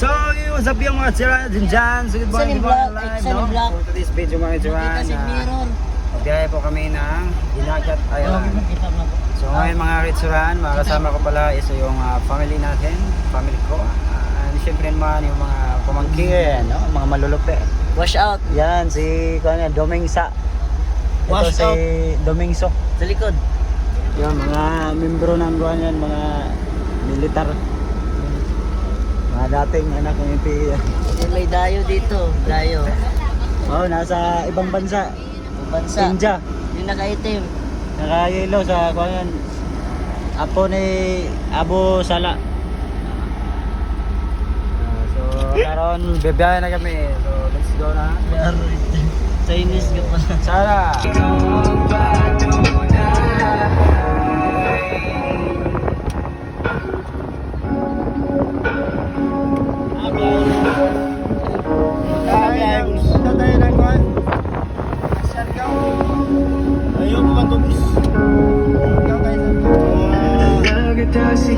So, what's up yung mga tsura natin dyan? So, good morning, live, no? For today's video mga tsura biyahe po kami ng Dinagat Island. So, ngayon mga kitsuran, mga kasama ko pala is yung family natin, family ko. And syempre naman yung mga pamangkin, no? Mga malulupit. Wash out Yan, si Domingsa. Ito Wash si out. Domingso. sa likod. Yung mga membro ng buwan yan, mga militar. Mga dating anak ng MP. May dayo dito. Dayo. Oh, nasa ibang bansa. Bansa. India. Yung naka-itim. Nakayelo sa kuwan yan. Apo ni Abu Sala. So, karon bibiyahe na kami. So, let's go na. Chinese ka pa. Sana.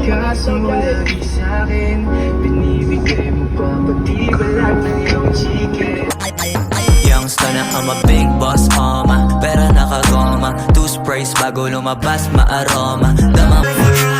Kaso mo lagi sa'kin, binibigay mo pa pati balat ng iyong chicken. Youngster na I'm a big boss, pero nakagoma. Two sprays bago lumabas, maaroma. Damang